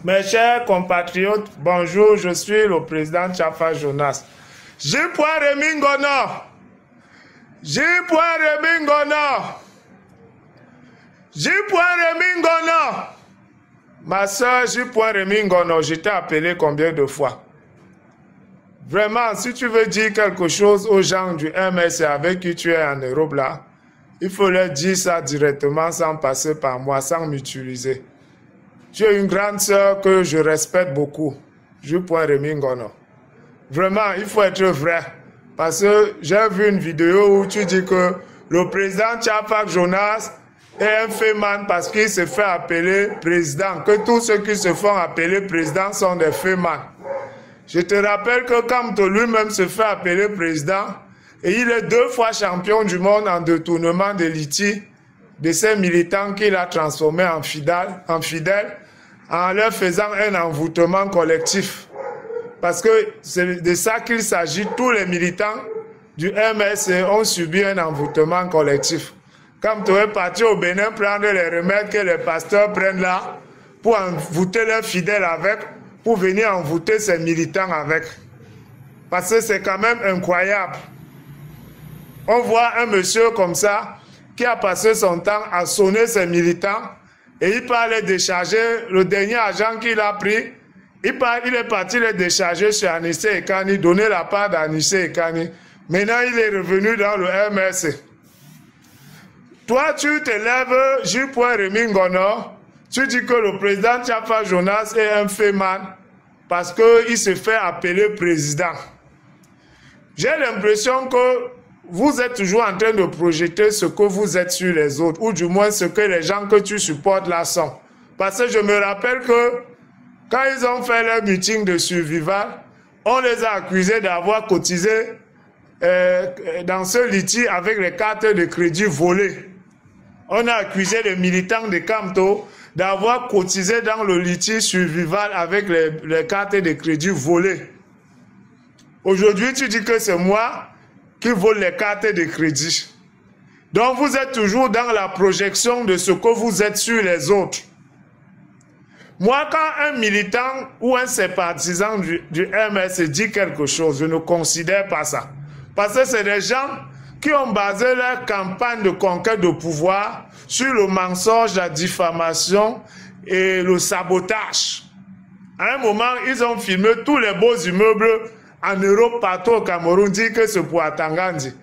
Mes chers compatriotes, bonjour, je suis le président Tchafa Jonas. J.Remy Ngono. J.Remy Ngono. J.Remy Ngono. Ma soeur J.Remy Ngono, je t'ai appelé combien de fois? Vraiment, si tu veux dire quelque chose aux gens du MS avec qui tu es en Europe là, il faut leur dire ça directement sans passer par moi, sans m'utiliser. Tu es une grande sœur que je respecte beaucoup. J.Remy Ngono. Vraiment, il faut être vrai. Parce que j'ai vu une vidéo où tu dis que le président Tchafa Jonas est un féman parce qu'il se fait appeler président. Que tous ceux qui se font appeler président sont des fémans. Je te rappelle que quand lui-même se fait appeler président, et il est 2 fois champion du monde en détournement de litiges de ces militants qu'il a transformés en fidèles, en leur faisant un envoûtement collectif. Parce que c'est de ça qu'il s'agit. Tous les militants du MS ont subi un envoûtement collectif. Quand tu es parti au Bénin prendre les remèdes que les pasteurs prennent là, pour envoûter leurs fidèles avec, pour venir envoûter ces militants avec. Parce que c'est quand même incroyable. On voit un monsieur comme ça, qui a passé son temps à sonner ses militants, et il parlait décharger le dernier agent qu'il a pris. Il est parti les décharger sur Anissé Ekani, donner la part d'Anissé Ekani. Maintenant, il est revenu dans le MS. Toi, tu te lèves, J.Remy Ngono, tu dis que le président Tchafa Jonas est un féman parce qu'il se fait appeler président. J'ai l'impression que vous êtes toujours en train de projeter ce que vous êtes sur les autres, ou du moins ce que les gens que tu supportes là sont. Parce que je me rappelle que quand ils ont fait leur meeting de survival, on les a accusés d'avoir cotisé dans ce litige avec les cartes de crédit volées. On a accusé les militants de Kamto d'avoir cotisé dans le litige survival avec les cartes de crédit volées. Aujourd'hui, tu dis que c'est moi qui vole les cartes de crédit. Donc, vous êtes toujours dans la projection de ce que vous êtes sur les autres. Moi, quand un militant ou un sympathisant du MS dit quelque chose, je ne considère pas ça. Parce que c'est des gens qui ont basé leur campagne de conquête de pouvoir sur le mensonge, la diffamation et le sabotage. À un moment, ils ont filmé tous les beaux immeubles en Europe, partout au Cameroun, dit que c'est pour Atangandi.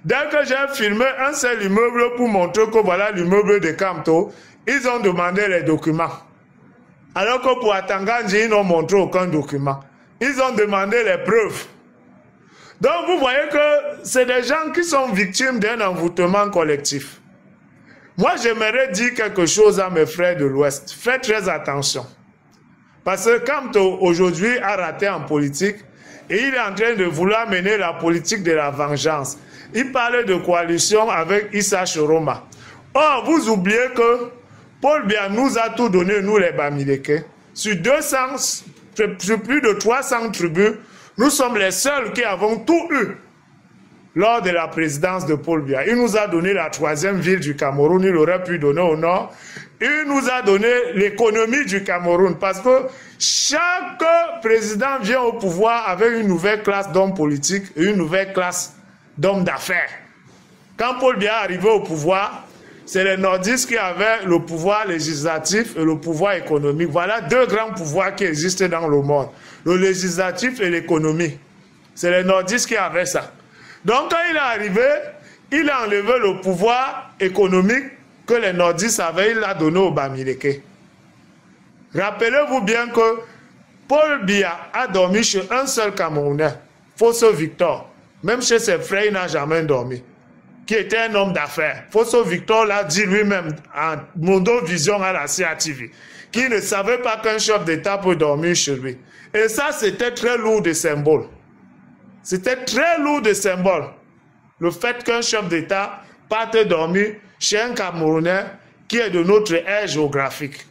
Dès que j'ai filmé un seul immeuble pour montrer que voilà l'immeuble de Kamto, ils ont demandé les documents. Alors que pour Atangandi, ils n'ont montré aucun document. Ils ont demandé les preuves. Donc vous voyez que c'est des gens qui sont victimes d'un envoûtement collectif. Moi, j'aimerais dire quelque chose à mes frères de l'Ouest. Faites très attention. Parce que Kamto, aujourd'hui, a raté en politique et il est en train de vouloir mener la politique de la vengeance. Il parlait de coalition avec Issa Choroma. Or, vous oubliez que Paul Biya nous a tout donné, nous les Bamileke. Sur plus de 300 tribus, nous sommes les seuls qui avons tout eu lors de la présidence de Paul Biya. Il nous a donné la 3e ville du Cameroun, il aurait pu donner au nord. Il nous a donné l'économie du Cameroun parce que chaque président vient au pouvoir avec une nouvelle classe d'hommes politiques et une nouvelle classe d'hommes d'affaires. Quand Paul Biya est arrivé au pouvoir, c'est les nordistes qui avaient le pouvoir législatif et le pouvoir économique. Voilà 2 grands pouvoirs qui existent dans le monde. Le législatif et l'économie. C'est les nordistes qui avaient ça. Donc quand il est arrivé, il a enlevé le pouvoir économique que les nordistes avaient, il l'a donné aux Bamileke. Rappelez-vous bien que Paul Biya a dormi chez un seul Camerounais, Fosso Victor. Même chez ses frères, il n'a jamais dormi. Qui était un homme d'affaires. Fosso Victor l'a dit lui-même en Mondo Vision à la CATV, qui ne savait pas qu'un chef d'État peut dormir chez lui. Et ça, c'était très lourd de symboles. C'était très lourd de symboles. Le fait qu'un chef d'État parte dormir chez un Camerounais qui est de notre aire géographique.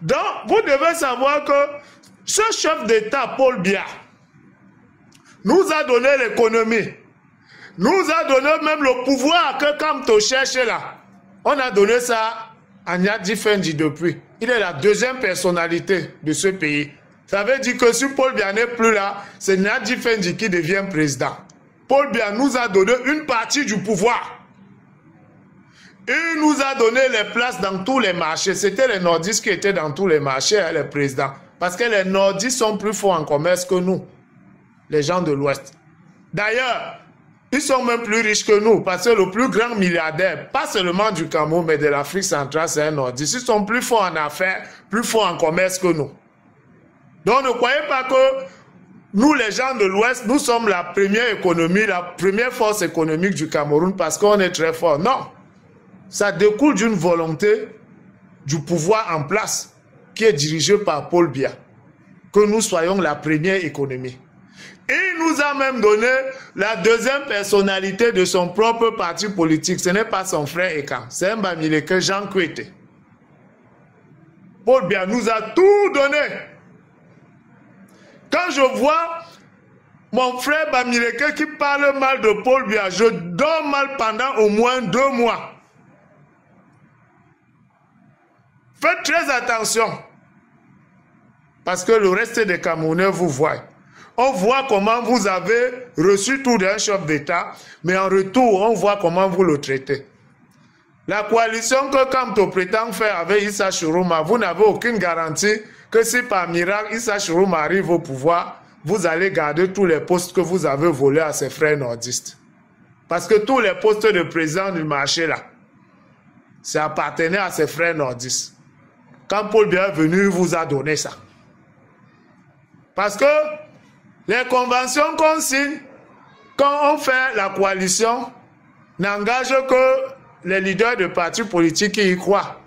Donc, vous devez savoir que ce chef d'État, Paul Biya, nous a donné l'économie. Nous a donné même le pouvoir que Kamto cherche là. On a donné ça Agnadi Fendi depuis. Il est la deuxième personnalité de ce pays. Ça veut dire que si Paul Biya n'est plus là, c'est Agnadi Fendi qui devient président. Paul Biya nous a donné une partie du pouvoir. Il nous a donné les places dans tous les marchés. C'était les nordistes qui étaient dans tous les marchés, hein, les présidents. Parce que les nordistes sont plus forts en commerce que nous, les gens de l'Ouest. D'ailleurs, ils sont même plus riches que nous, parce que le plus grand milliardaire, pas seulement du Cameroun, mais de l'Afrique centrale, c'est un nordiste. Ils sont plus forts en affaires, plus forts en commerce que nous. Donc ne croyez pas que nous, les gens de l'Ouest, nous sommes la première économie, la première force économique du Cameroun parce qu'on est très fort. Non. Ça découle d'une volonté du pouvoir en place qui est dirigé par Paul Biya. Que nous soyons la première économie. Il nous a même donné la deuxième personnalité de son propre parti politique. Ce n'est pas son frère Ekan, c'est un Bamileke, Jean Kwete. Paul Biya nous a tout donné. Quand je vois mon frère Bamileke qui parle mal de Paul Biya, je dors mal pendant au moins 2 mois. Faites très attention. Parce que le reste des Camerounais vous voient. On voit comment vous avez reçu tout d'un chef d'État, mais en retour, on voit comment vous le traitez. La coalition que Kamto prétend faire avec Issa Chourouma, vous n'avez aucune garantie que si par miracle Issa Chourouma arrive au pouvoir, vous allez garder tous les postes que vous avez volés à ses frères nordistes. Parce que tous les postes de président du marché là, ça appartenait à ses frères nordistes. Quand Paul Biya est venu, il vous a donné ça. Parce que les conventions qu'on signe, quand on fait la coalition, n'engagent que les leaders de partis politiques qui y croient.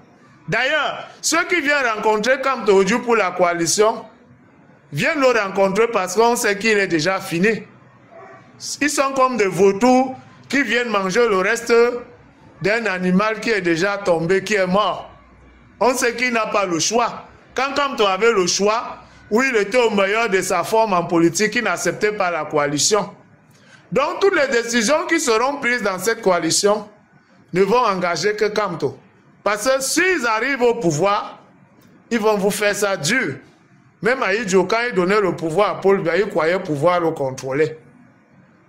D'ailleurs, ceux qui viennent rencontrer Kamto Ojii pour la coalition, viennent le rencontrer parce qu'on sait qu'il est déjà fini. Ils sont comme des vautours qui viennent manger le reste d'un animal qui est déjà tombé, qui est mort. On sait qu'il n'a pas le choix. Quand Kamto avait le choix, où il était au meilleur de sa forme en politique, il n'acceptait pas la coalition. Donc toutes les décisions qui seront prises dans cette coalition ne vont engager que Kamto. Parce que s'ils arrivent au pouvoir, ils vont vous faire ça dur. Même Aïdjo, quand il donnait le pouvoir à Paul Biya, il croyait pouvoir le contrôler.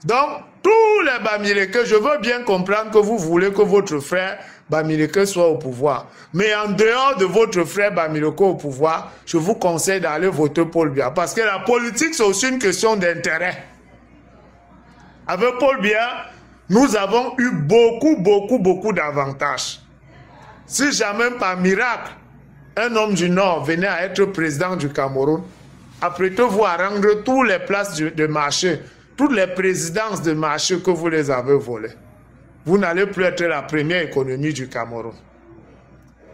Donc, tous les Bamileke, je veux bien comprendre que vous voulez que votre frère Bamileke soit au pouvoir. Mais en dehors de votre frère Bamileke au pouvoir, je vous conseille d'aller voter Paul Biya. Parce que la politique, c'est aussi une question d'intérêt. Avec Paul Biya, nous avons eu beaucoup d'avantages. Si jamais par miracle, un homme du Nord venait à être président du Cameroun, apprêtez-vous à rendre toutes les places de marché, toutes les présidences de marché que vous les avez volées. Vous n'allez plus être la première économie du Cameroun.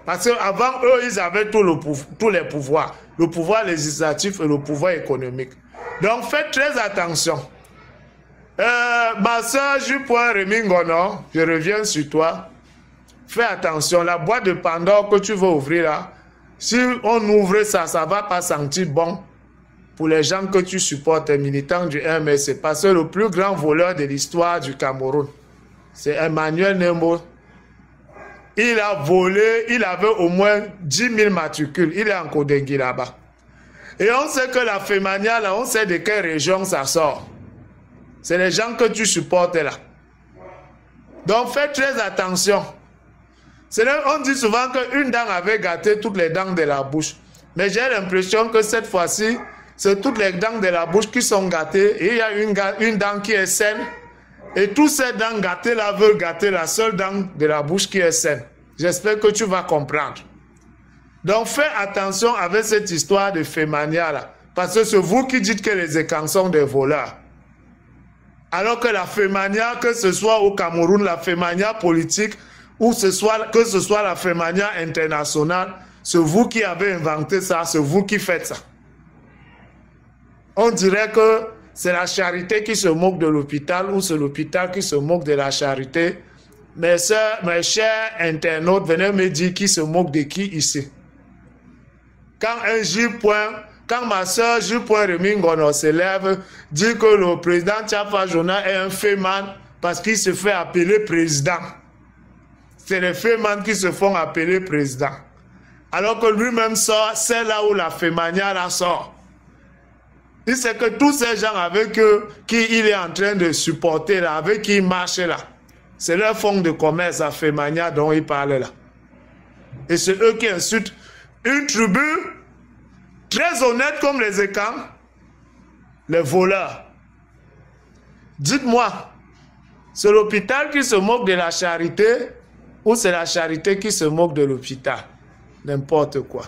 Parce qu'avant eux, ils avaient tous les pouvoirs. Le pouvoir législatif et le pouvoir économique. Donc faites très attention. Ma soeur J.Rémy Ngono, je reviens sur toi. Fais attention, la boîte de Pandore que tu veux ouvrir là, si on ouvre ça, ça ne va pas sentir bon pour les gens que tu supportes, les militants du MSC. Parce que le plus grand voleur de l'histoire du Cameroun, c'est Emmanuel Nembo. Il a volé, il avait au moins 10 000 matricules. Il est en Kodengui là-bas. Et on sait que la Femania, là, on sait de quelle région ça sort. C'est les gens que tu supportes là. Donc fais très attention. On dit souvent qu'une dent avait gâté toutes les dents de la bouche. Mais j'ai l'impression que cette fois-ci, c'est toutes les dents de la bouche qui sont gâtées. Et il y a une dent qui est saine. Et toutes ces dents gâtées là veulent gâter la seule dent de la bouche qui est saine. J'espère que tu vas comprendre. Donc fais attention avec cette histoire de Femania là. Parce que c'est vous qui dites que les Ekans sont des voleurs. Alors que la Femania, que ce soit au Cameroun, la Femania politique, ou que ce soit la Femania internationale, c'est vous qui avez inventé ça, c'est vous qui faites ça. On dirait que c'est la charité qui se moque de l'hôpital ou c'est l'hôpital qui se moque de la charité. Mes chers internautes, venez me dire qui se moque de qui ici. Quand ma soeur J.Rémy Ngono se lève, dit que le président Tchafa Jona est un féman parce qu'il se fait appeler président. c'est les Féman qui se font appeler président. Alors que lui-même sort, c'est là où la Fémania la sort. Il sait que tous ces gens avec eux, qui il est en train de supporter là, avec qui il marche là, c'est leur fonds de commerce à Fémania dont il parle là. Et c'est eux qui insultent une tribu très honnête comme les Écans, les voleurs. Dites-moi, c'est l'hôpital qui se moque de la charité ou c'est la charité qui se moque de l'hôpital? N'importe quoi.